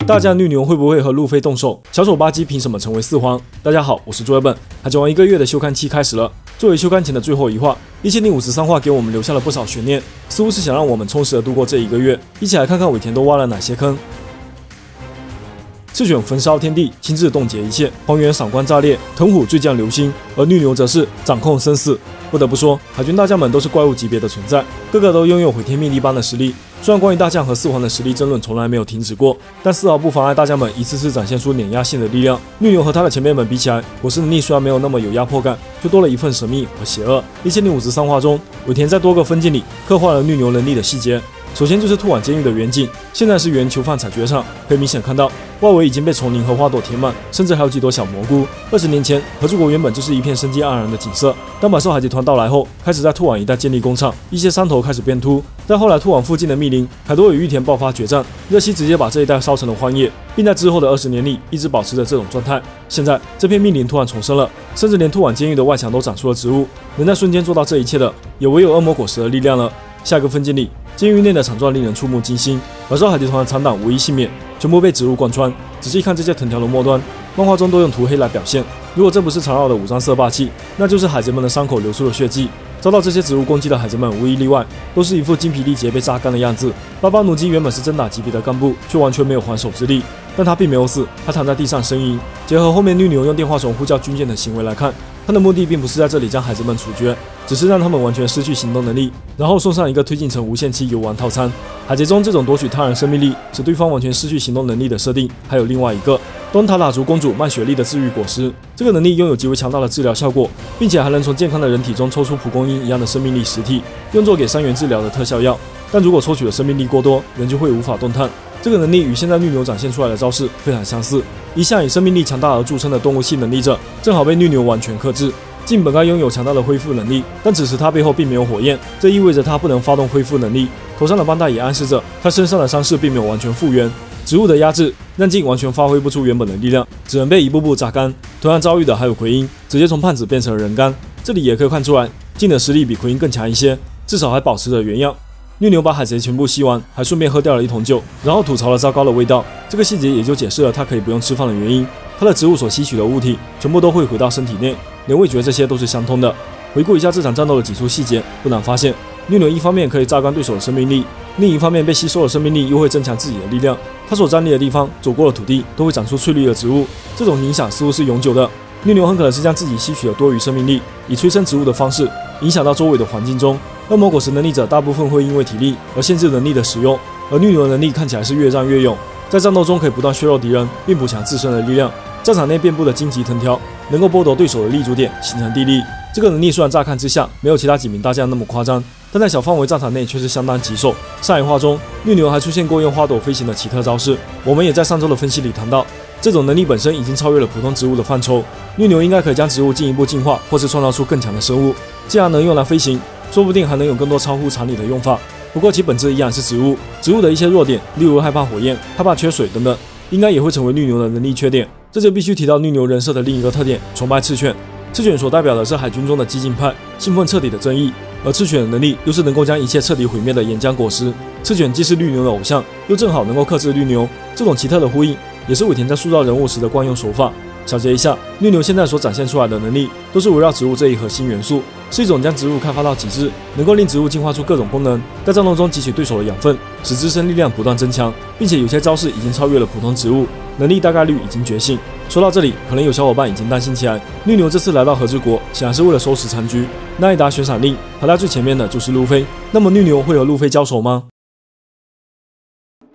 大将绿牛会不会和路飞动手？小丑巴基凭什么成为四皇？大家好，我是卓尔本。海贼王1个月的休刊期开始了。作为休刊前的最后一话，1053话给我们留下了不少悬念，似乎是想让我们充实的度过这1个月。一起来看看尾田都挖了哪些坑。赤犬焚烧天地，亲自冻结一切；荒原闪光炸裂，藤虎坠降流星，而绿牛则是掌控生死。不得不说，海军大将们都是怪物级别的存在，个个都拥有毁天灭地般的实力。虽然关于大将和四皇的实力争论从来没有停止过，但丝毫不妨碍大将们一次次展现出碾压性的力量。绿牛和他的前辈们比起来，果实能力虽然没有那么有压迫感，却多了一份神秘和邪恶。1053话中，尾田在多个分镜里刻画了绿牛能力的细节。首先就是兔碗监狱的远景，现在是原囚犯采掘场，可以明显看到外围已经被丛林和花朵填满，甚至还有几朵小蘑菇。20年前，和之国原本就是一片生机盎然的景色。当百兽海贼团到来后，开始在兔碗一带建立工厂，一些山头开始变秃。在后来兔碗附近的密林，海多与玉田爆发决战，热息直接把这一带烧成了荒野，并在之后的20年里一直保持着这种状态。现在这片密林突然重生了，甚至连兔碗监狱的外墙都长出了植物。能在瞬间做到这一切的，也唯有恶魔果实的力量了。下一个分镜里，监狱内的惨状令人触目惊心，百兽海贼团的残党无一幸免，全部被植物贯穿。仔细看这些藤条的末端，漫画中都用涂黑来表现。如果这不是缠绕的五脏色霸气，那就是海贼们的伤口流出了血迹。遭到这些植物攻击的海贼们无一例外，都是一副精疲力竭被榨干的样子。巴巴努基原本是真打级别的干部，却完全没有还手之力，但他并没有死，他躺在地上呻吟。结合后面绿牛用电话虫呼叫军舰的行为来看，他的目的并不是在这里将海贼们处决，只是让他们完全失去行动能力，然后送上一个推进成无限期游玩套餐。海贼中这种夺取他人生命力，使对方完全失去行动能力的设定，还有另外一个东塔塔族公主曼雪莉的治愈果实。这个能力拥有极为强大的治疗效果，并且还能从健康的人体中抽出蒲公英一样的生命力实体，用作给伤员治疗的特效药。但如果抽取的生命力过多，人就会无法动弹。这个能力与现在绿牛展现出来的招式非常相似。一向以生命力强大而著称的动物系能力者，正好被绿牛完全克制。镜本该拥有强大的恢复能力，但此时他背后并没有火焰，这意味着他不能发动恢复能力。头上的绷带也暗示着他身上的伤势并没有完全复原。植物的压制让镜完全发挥不出原本的力量，只能被一步步榨干。同样遭遇的还有奎因，直接从胖子变成了人干。这里也可以看出来，镜的实力比奎因更强一些，至少还保持着原样。绿牛把海贼全部吸完，还顺便喝掉了一桶酒，然后吐槽了糟糕的味道。这个细节也就解释了他可以不用吃饭的原因。他的植物所吸取的物体全部都会回到身体内，连味觉这些都是相通的。回顾一下这场战斗的几处细节，不难发现，绿牛一方面可以榨干对手的生命力，另一方面被吸收的生命力又会增强自己的力量。他所站立的地方，走过的土地都会长出翠绿的植物，这种影响似乎是永久的。绿牛很可能是将自己吸取的多余生命力，以催生植物的方式影响到周围的环境中。恶魔果实能力者大部分会因为体力而限制能力的使用，而绿牛的能力看起来是越战越勇，在战斗中可以不断削弱敌人，并补强自身的力量。战场内遍布的荆棘藤条能够剥夺对手的立足点，形成地利。这个能力虽然乍看之下没有其他几名大将那么夸张，但在小范围战场内却是相当棘手。上一话中，绿牛还出现过用花朵飞行的奇特招式，我们也在上周的分析里谈到，这种能力本身已经超越了普通植物的范畴。绿牛应该可以将植物进一步进化，或是创造出更强的生物。既然能用来飞行，说不定还能有更多超乎常理的用法。不过其本质依然是植物，植物的一些弱点，例如害怕火焰、害怕缺水等等，应该也会成为绿牛的能力缺点。这就必须提到绿牛人设的另一个特点：崇拜赤犬。赤犬所代表的是海军中的激进派，信奉彻底的正义，而赤犬的能力又是能够将一切彻底毁灭的岩浆果实。赤犬既是绿牛的偶像，又正好能够克制绿牛，这种奇特的呼应也是尾田在塑造人物时的惯用手法。小结一下，绿牛现在所展现出来的能力都是围绕植物这一核心元素，是一种将植物开发到极致，能够令植物进化出各种功能，在战斗中汲取对手的养分，使自身力量不断增强，并且有些招式已经超越了普通植物，能力大概率已经觉醒。说到这里，可能有小伙伴已经担心起来，绿牛这次来到和之国显然是为了收拾残局。那一打悬赏令排在最前面的就是路飞，那么绿牛会和路飞交手吗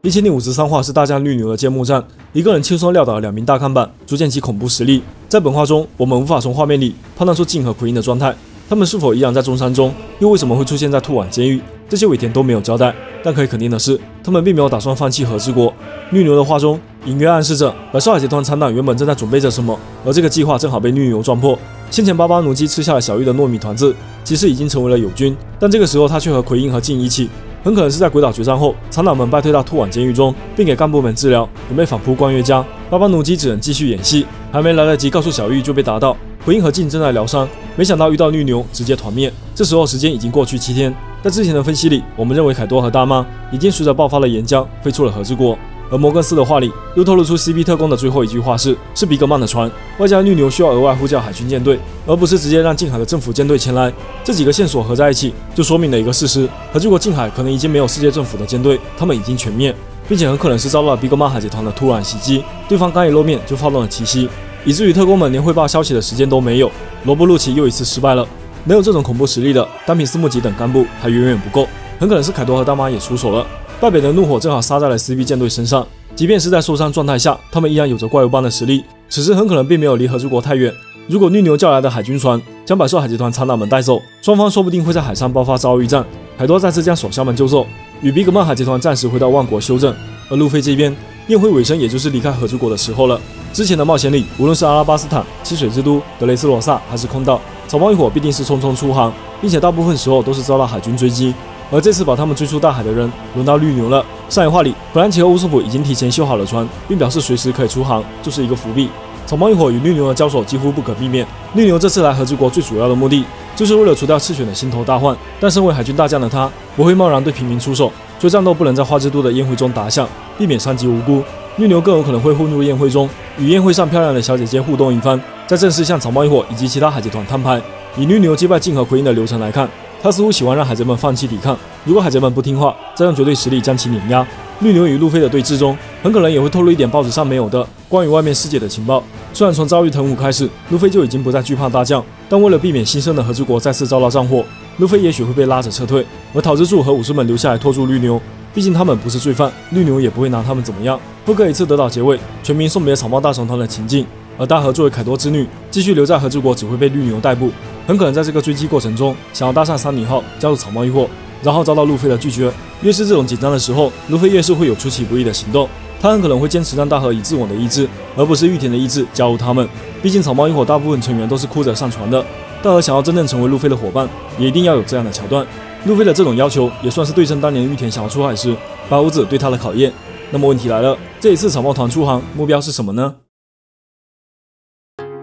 ？1053话是大将绿牛的揭幕战，一个人轻松撂倒了2名大看板，足见其恐怖实力。在本话中，我们无法从画面里判断出镜和奎因的状态，他们是否依然在中山中，又为什么会出现在兔碗监狱？这些尾田都没有交代。但可以肯定的是，他们并没有打算放弃和之国。绿牛的话中隐约暗示着百兽海贼团残党原本正在准备着什么，而这个计划正好被绿牛撞破。先前巴巴奴基吃下了小玉的糯米团子，其实已经成为了友军，但这个时候他却和奎因和镜一起。很可能是在鬼岛决战后，残党们败退到兔碗监狱中，并给干部们治疗，准备反扑关月家。巴巴奴基只能继续演戏，还没来得及告诉小玉就被打倒。奎因和镜正在疗伤，没想到遇到绿牛，直接团灭。这时候时间已经过去7天。在之前的分析里，我们认为凯多和大妈已经随着爆发的岩浆飞出了和之国，而摩根斯的话里又透露出 CP 特工的最后一句话是比格曼的船，外加绿牛需要额外呼叫海军舰队，而不是直接让近海的政府舰队前来。这几个线索合在一起，就说明了一个事实：和如果近海可能已经没有世界政府的舰队，他们已经全灭，并且很可能是遭到了比格曼海贼团的突然袭击，对方刚一露面就发动了奇袭，以至于特工们连汇报消息的时间都没有。罗伯·路奇又一次失败了。能有这种恐怖实力的，单凭斯穆吉等干部还远远不够，很可能是凯多和大妈也出手了。败北的怒火正好撒在了 CP 舰队身上，即便是在受伤状态下，他们依然有着怪物般的实力，此时很可能并没有离和之国太远。如果绿牛叫来的海军船将百兽海贼团残党们带走，双方说不定会在海上爆发遭遇战。凯多再次将手下们救走，与比格曼海贼团暂时回到万国休整。而路飞这边，宴会尾声也就是离开和之国的时候了。之前的冒险里，无论是阿拉巴斯坦、七水之都、德雷斯罗萨还是空岛，草帽一伙必定是匆匆出航，并且大部分时候都是遭到海军追击。而这次把他们追出大海的人，轮到绿牛了。上一话里，弗兰奇和乌索普已经提前修好了船，并表示随时可以出航，就是一个伏笔。草帽一伙与绿牛的交手几乎不可避免。绿牛这次来和之国最主要的目的，就是为了除掉赤犬的心头大患。但身为海军大将的他，不会贸然对平民出手，所以战斗不能在花之都的宴会中打响，避免伤及无辜。绿牛更有可能会混入宴会中，与宴会上漂亮的小姐姐互动一番，再正式向草帽一伙以及其他海贼团摊牌。以绿牛击败镜和奎因的流程来看，他似乎喜欢让海贼们放弃抵抗，如果海贼们不听话，再用绝对实力将其碾压。绿牛与路飞的对峙中，很可能也会透露一点报纸上没有的关于外面世界的情报。虽然从遭遇藤虎开始，路飞就已经不再惧怕大将，但为了避免新生的和之国再次遭到战火，路飞也许会被拉着撤退，而桃之助和武士们留下来拖住绿牛。毕竟他们不是罪犯，绿牛也不会拿他们怎么样。复刻一次得到结尾，全民送别草帽大神团的情境，而大和作为凯多之女，继续留在和之国只会被绿牛逮捕，很可能在这个追击过程中想要搭上三女号加入草帽一伙，然后遭到路飞的拒绝。越是这种紧张的时候，路飞越是会有出其不意的行动。他很可能会坚持让大和以自我的意志，而不是玉田的意志加入他们。毕竟草帽一伙大部分成员都是哭着上船的，大和想要真正成为路飞的伙伴，也一定要有这样的桥段。路飞的这种要求也算是对称当年玉田想要出海时八屋子对他的考验。那么问题来了，这一次草帽团出航目标是什么呢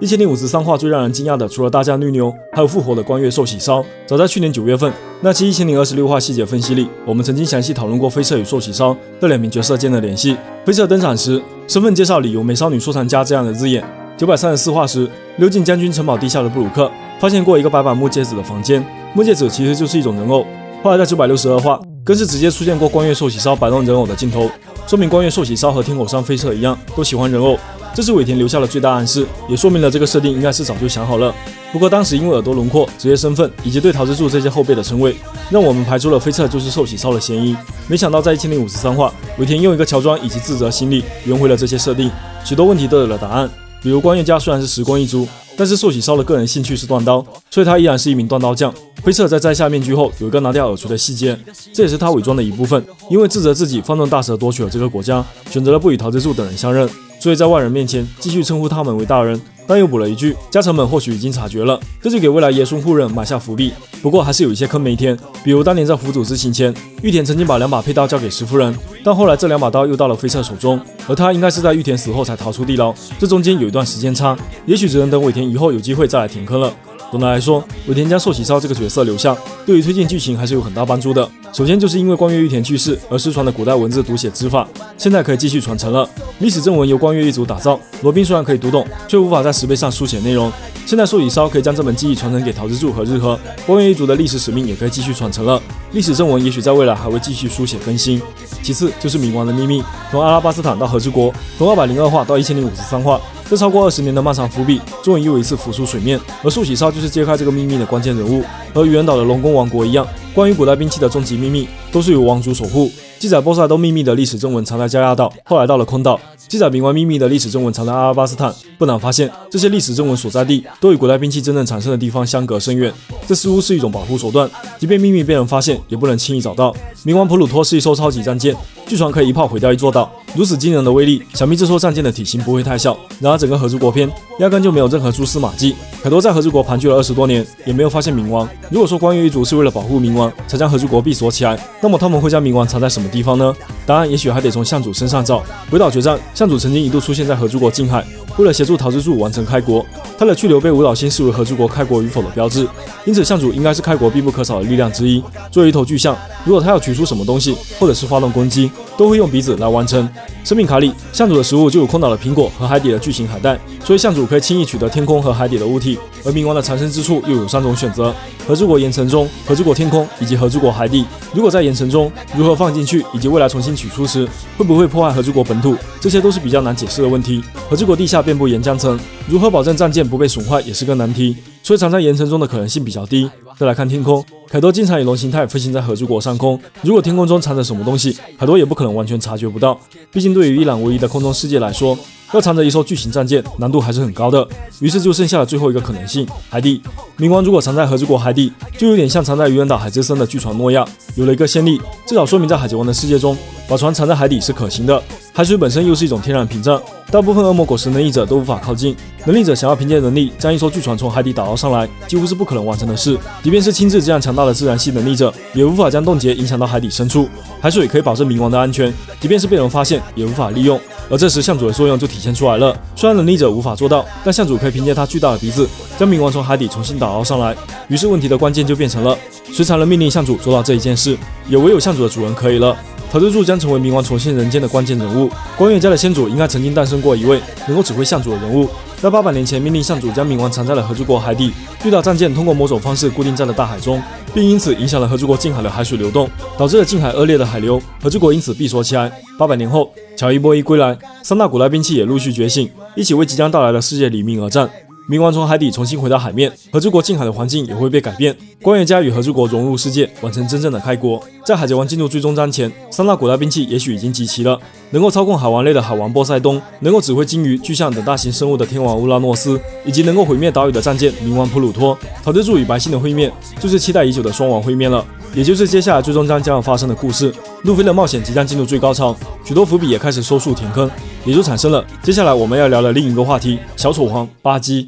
？1053话最让人惊讶的，除了大将绿牛，还有复活的光月寿喜烧。早在去年9月份，那期1026话细节分析里，我们曾经详细讨论过飞彻与寿喜烧这两名角色间的联系。飞彻登场时，身份介绍里有美少女收藏家这样的字眼。934话时，溜进将军城堡地下的布鲁克，发现过一个摆满木戒指的房间，木戒指其实就是一种人偶。后来在962话，更是直接出现过光月寿喜烧摆弄人偶的镜头，说明光月寿喜烧和天口上飞彻一样，都喜欢人偶。这是尾田留下的最大暗示，也说明了这个设定应该是早就想好了。不过当时因为耳朵轮廓、职业身份以及对桃之助这些后辈的称谓，让我们排除了飞彻就是寿喜烧的嫌疑。没想到在1053话，尾田用一个乔装以及自责心理圆回了这些设定，许多问题都有了答案。比如光月家虽然是时光一族，但是寿喜烧的个人兴趣是断刀，所以他依然是一名断刀匠。飞彻在摘下面具后有一个拿掉耳垂的细节，这也是他伪装的一部分。因为自责自己放纵大蛇夺取了这个国家，选择了不与桃之助等人相认，所以在外人面前继续称呼他们为大人，但又补了一句家臣们或许已经察觉了，这就给未来爷孙互认埋下伏笔。不过还是有一些坑没填，比如当年在辅佐之行前，玉田曾经把2把佩刀交给石夫人，但后来这2把刀又到了飞彻手中，而他应该是在玉田死后才逃出地牢，这中间有一段时间差，也许只能等尾田以后有机会再来填坑了。总的来说，尾田将寿喜烧这个角色留下，对于推进剧情还是有很大帮助的。首先就是因为光月玉田去世而失传的古代文字读写之法，现在可以继续传承了。历史正文由光月一族打造，罗宾虽然可以读懂，却无法在石碑上书写内容。现在寿喜烧可以将这门技艺传承给桃之助和日和，光月一族的历史使命也可以继续传承了。历史正文也许在未来还会继续书写更新。其次就是冥王的秘密，从阿拉巴斯坦到和之国，从202话到1053话，这超过20年的漫长伏笔，终于又一次浮出水面。而寿喜烧就是揭开这个秘密的关键人物。和愚人岛的龙宫王国一样，关于古代兵器的终极秘密都是由王族守护。记载波塞冬秘密的历史正文藏在加亚岛，后来到了空岛；记载冥王秘密的历史正文藏在阿拉巴斯坦。不难发现，这些历史正文所在地都与古代兵器真正产生的地方相隔甚远，这似乎是一种保护手段，即便秘密被人发现，也不能轻易找到。冥王普鲁托是一艘超级战舰，据传可以一炮毁掉一座岛，如此惊人的威力，想必这艘战舰的体型不会太小。然而整个和之国篇压根就没有任何蛛丝马迹，凯多在和之国盘踞了20多年，也没有发现冥王。如果说光月一族是为了保护冥王才将和之国闭锁起来，那么他们会将冥王藏在什么地方呢？答案也许还得从相主身上找。鬼岛决战，相主曾经一度出现在和之国近海，为了协助桃之助完成开国，他的去留被五岛星视为和之国开国与否的标志，因此相主应该是开国必不可少的力量之一。作为一头巨象，如果他要取出什么东西，或者是发动攻击，都会用鼻子来完成。生命卡里，向主的食物就有空岛的苹果和海底的巨型海带，所以向主可以轻易取得天空和海底的物体。而冥王的藏身之处又有3种选择：和之国岩层中、和之国天空以及和之国海底。如果在岩层中，如何放进去，以及未来重新取出时会不会破坏和之国本土，这些都是比较难解释的问题。和之国地下遍布岩浆层，如何保证战舰不被损坏也是个难题，所以藏在岩层中的可能性比较低。再来看天空，凯多经常以龙形态飞行在和之国上空，如果天空中藏着什么东西，凯多也不可能完全察觉不到。毕竟对于一览无遗的空中世界来说，要藏着一艘巨型战舰，难度还是很高的。于是就剩下了最后一个可能性：海底。冥王如果藏在和之国海底，就有点像藏在愚人岛海之森的巨船诺亚，有了一个先例，至少说明在海贼王的世界中，把船藏在海底是可行的。海水本身又是一种天然屏障，大部分恶魔果实能力者都无法靠近。能力者想要凭借能力将一艘巨船从海底打捞上来，几乎是不可能完成的事。即便是亲自这样强大的自然系能力者，也无法将冻结影响到海底深处。海水可以保证冥王的安全，即便是被人发现，也无法利用。而这时向主的作用就体现出来了。虽然能力者无法做到，但向主可以凭借他巨大的鼻子，将冥王从海底重新打捞上来。于是问题的关键就变成了，谁才能命令向主做到这一件事？也唯有向主的主人可以了。桃之助将成为冥王重现人间的关键人物。光月家的先祖应该曾经诞生过一位能够指挥向主的人物，在800年前命令向主将冥王藏在了和之国海底，巨大战舰通过某种方式固定在了大海中，并因此影响了和之国近海的海水流动，导致了近海恶劣的海流，和之国因此闭锁起来。800年后，乔伊波伊归来，3大古代兵器也陆续觉醒，一起为即将到来的世界黎明而战。冥王从海底重新回到海面，和之国近海的环境也会被改变。光月家与和之国融入世界，完成真正的开国。在海贼王进入最终章前，3大古代兵器也许已经集齐了：能够操控海王类的海王波塞冬，能够指挥鲸鱼、巨象等大型生物的天王乌拉诺斯，以及能够毁灭岛屿的战舰冥王普鲁托。桃之助与白星的会面，就是期待已久的双王会面了，也就是接下来最终章将要发生的故事。路飞的冒险即将进入最高潮，许多伏笔也开始收束填坑，也就产生了接下来我们要聊的另一个话题：小丑皇巴基。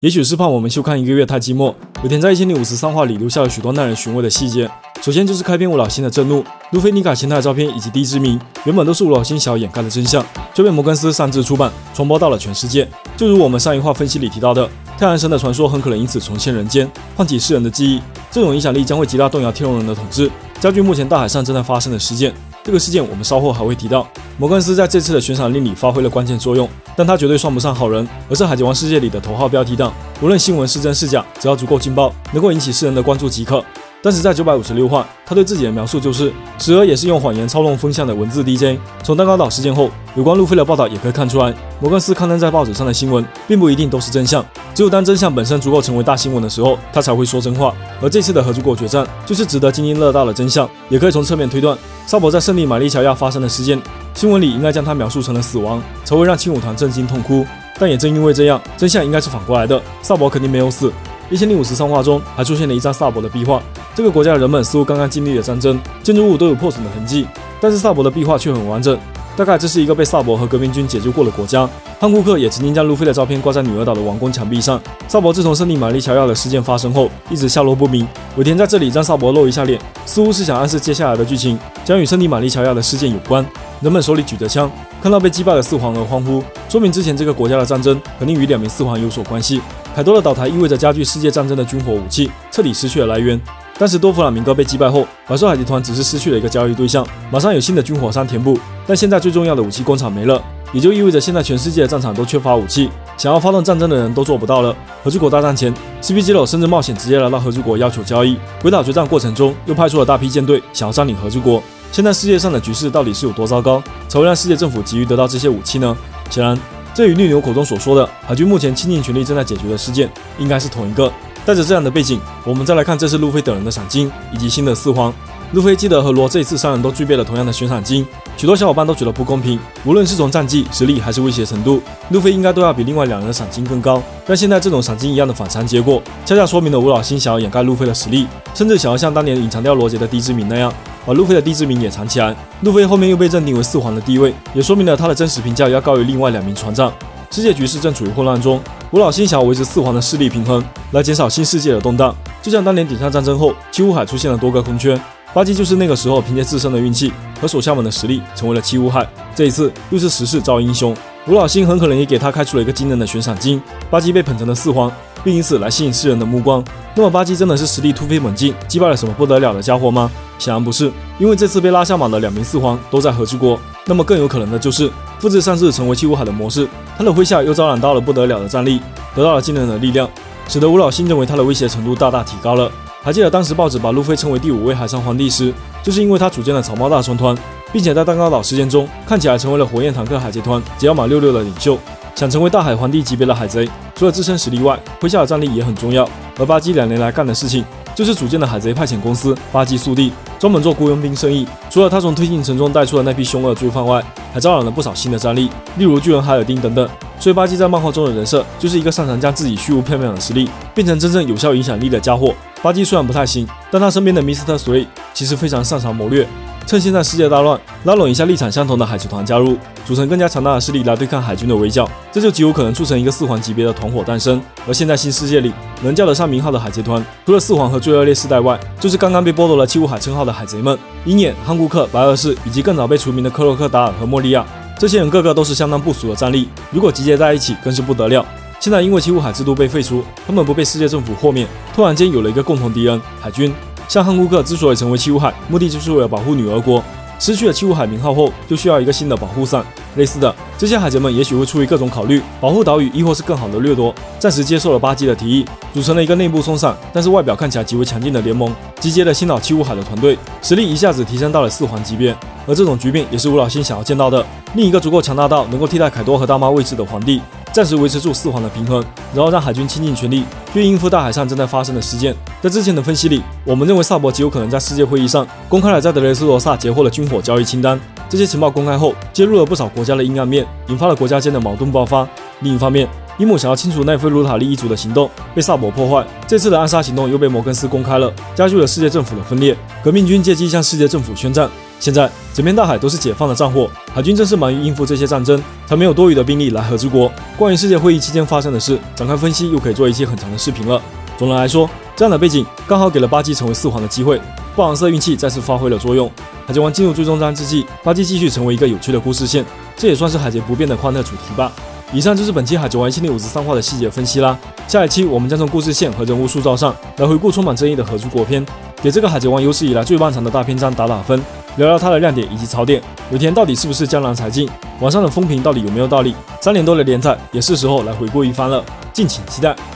也许是怕我们休刊1个月太寂寞，有田在1053话里留下了许多耐人寻味的细节。首先就是开篇吴老星的震怒，路飞尼卡前台的照片以及第一之名，原本都是吴老星想要掩盖的真相，却被摩根斯擅自出版，传播到了全世界。就如我们上一话分析里提到的，太阳神的传说很可能因此重现人间，唤起世人的记忆。这种影响力将会极大动摇天龙人的统治，加剧目前大海上正在发生的事件。这个事件我们稍后还会提到。摩根斯在这次的悬赏令里发挥了关键作用，但他绝对算不上好人，而是海贼王世界里的头号标题党。无论新闻是真是假，只要足够劲爆，能够引起世人的关注即可。但是在956话，他对自己的描述就是时而也是用谎言操弄风向的文字 DJ。从蛋糕岛事件后，有关路飞的报道也可以看出来，摩根斯刊登在报纸上的新闻并不一定都是真相，只有当真相本身足够成为大新闻的时候，他才会说真话。而这次的和之国决战就是值得津津乐道的真相，也可以从侧面推断萨博在圣地玛丽乔亚发生的事件，新闻里应该将他描述成了死亡，才会让轻舞团震惊痛哭。但也正因为这样，真相应该是反过来的，萨博肯定没有死。1053话中还出现了一张萨博的壁画，这个国家的人们似乎刚刚经历了战争，建筑物都有破损的痕迹，但是萨博的壁画却很完整。大概这是一个被萨博和革命军解救过的国家。汉库克也曾经将路飞的照片挂在女儿岛的王宫墙壁上。萨博自从圣地玛丽乔亚的事件发生后，一直下落不明。尾田在这里让萨博露一下脸，似乎是想暗示接下来的剧情将与圣地玛丽乔亚的事件有关。人们手里举着枪，看到被击败的四皇而欢呼，说明之前这个国家的战争肯定与2名四皇有所关系。凯多的倒台意味着加剧世界战争的军火武器彻底失去了来源。但是多弗朗明哥被击败后，百兽海贼团只是失去了一个交易对象，马上有新的军火商填补，但现在最重要的武器工厂没了，也就意味着现在全世界的战场都缺乏武器，想要发动战争的人都做不到了。和之国大战前 ，CP0 甚至冒险直接来到和之国要求交易。鬼岛决战过程中，又派出了大批舰队想要占领和之国。现在世界上的局势到底是有多糟糕，才会让世界政府急于得到这些武器呢？显然，这与绿牛口中所说的海军目前倾尽全力正在解决的事件，应该是同一个。带着这样的背景，我们再来看这次路飞等人的赏金以及新的四皇。路飞、基德和罗这一次3人都具备了同样的悬赏金，许多小伙伴都觉得不公平，无论是从战绩、实力还是威胁程度，路飞应该都要比另外2人的赏金更高。但现在这种赏金一样的反常结果，恰恰说明了吴老星想要掩盖路飞的实力，甚至想要像当年隐藏掉罗杰的低之名那样，把路飞的低之名也藏起来。路飞后面又被认定为4皇的地位，也说明了他的真实评价要高于另外2名船长。世界局势正处于混乱中，吴老星想要维持4皇的势力平衡，来减少新世界的动荡。就像当年顶上战争后，七武海出现了多个空缺，巴基就是那个时候凭借自身的运气和手下们的实力成为了七武海。这一次又是时势造英雄，吴老星很可能也给他开出了一个惊人的悬赏金。巴基被捧成了4皇，并因此来吸引世人的目光。那么巴基真的是实力突飞猛进，击败了什么不得了的家伙吗？显然不是，因为这次被拉下马的2名四皇都在和之国。那么更有可能的就是复制上次成为七武海的模式，他的麾下又招揽到了不得了的战力，得到了惊人的力量，使得吴老星认为他的威胁程度大大提高了。还记得当时报纸把路飞称为第5位海上皇帝时，就是因为他组建了草帽大船团，并且在蛋糕岛事件中看起来成为了火焰坦克海贼团桀骜马66的领袖。想成为大海皇帝级别的海贼，除了自身实力外，麾下的战力也很重要。而巴基2年来干的事情，就是组建了海贼派遣公司巴基速递，专门做雇佣兵生意。除了他从推进城中带出的那批凶恶罪犯外，还招揽了不少新的战力，例如巨人海尔丁等等。所以巴基在漫画中的人设，就是一个擅长将自己虚无缥缈的实力变成真正有效影响力的家伙。巴基虽然不太行，但他身边的 Mr. Three 其实非常擅长谋略。趁现在世界大乱，拉拢一下立场相同的海贼团加入，组成更加强大的势力来对抗海军的围剿，这就极有可能促成一个4皇级别的团伙诞生。而现在新世界里能叫得上名号的海贼团，除了4皇和最恶劣世代外，就是刚刚被剥夺了七武海称号的海贼们，鹰眼、汉顾克、白垩士以及更早被除名的克洛克达尔和莫利亚。这些人个个都是相当不俗的战力，如果集结在一起更是不得了。现在因为七武海制度被废除，他们不被世界政府豁免，突然间有了一个共同敌人——海军。像汉顾克之所以成为七武海，目的就是为了保护女儿国。失去了七武海名号后，就需要一个新的保护伞。类似的，这些海贼们也许会出于各种考虑，保护岛屿亦或是更好的掠夺，暂时接受了巴基的提议，组成了一个内部松散，但是外表看起来极为强劲的联盟，集结了新老七武海的团队，实力一下子提升到了4皇级别。而这种局面也是吴老星想要见到的，另一个足够强大到能够替代凯多和大妈位置的皇帝，暂时维持住4皇的平衡，然后让海军倾尽全力去应付大海上正在发生的事件。在之前的分析里，我们认为萨博极有可能在世界会议上公开了在德雷斯罗萨截获了军火交易清单。这些情报公开后，揭露了不少国家的阴暗面，引发了国家间的矛盾爆发。另一方面，伊姆想要清除奈菲鲁塔利一族的行动被萨博破坏，这次的暗杀行动又被摩根斯公开了，加剧了世界政府的分裂。革命军借机向世界政府宣战。现在整片大海都是解放的战火，海军正是忙于应付这些战争，才没有多余的兵力来和之国。关于世界会议期间发生的事，展开分析又可以做一期很长的视频了。总的来说，这样的背景刚好给了巴基成为4皇的机会，布朗瑟运气再次发挥了作用。海贼王进入最终章之际，巴基继续成为一个有趣的故事线，这也算是海贼不变的欢乐主题吧。以上就是本期海贼王1053话的细节分析啦。下一期我们将从故事线和人物塑造上来回顾充满争议的和之国篇，给这个海贼王有史以来最漫长的大篇章打打分，聊聊它的亮点以及槽点。尾田到底是不是江郎才尽？网上的风评到底有没有道理？3年多的连载也是时候来回顾一番了，敬请期待。